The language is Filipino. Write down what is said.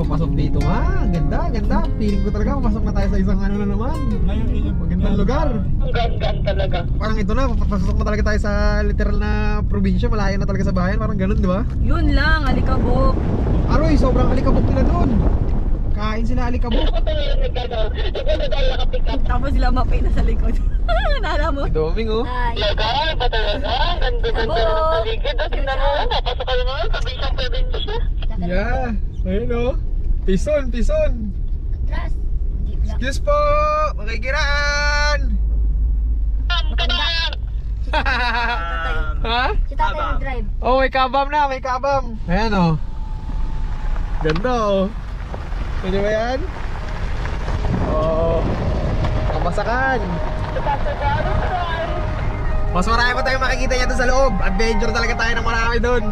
papasok dito ha. Ganda, ganda. Feeling ko talaga papasok na tayo sa isang ano na naman. Magandang lugar. Ang ganda talaga. Parang ito na, papasok na talaga tayo sa literal na probinsya. Malayo na talaga sa bayan. Parang ganun, di ba? Yun lang, alikabok. Aroy, sobrang alikabok nila doon. Kain sila alikabok. Tapos sila mapay na sa likod. Nala mo? Doming oh. Lagal pa talaga. Ganda-ganda ng paligid. Tapos tingnan mo, papasok ka naman sa isang probinsya. Yeah. Ayun oh. Pison, pison. Atras. Excuse po. Makikiraan. Ha? Si tatay mag-drive. Oh, may kabam na, may kabam. Ayan oh. Ganda oh. Pwede ba yan? Oh. Kapasakan. Mas marami pa tayong makikita niya doon sa loob. Adventure talaga tayo ng marami doon.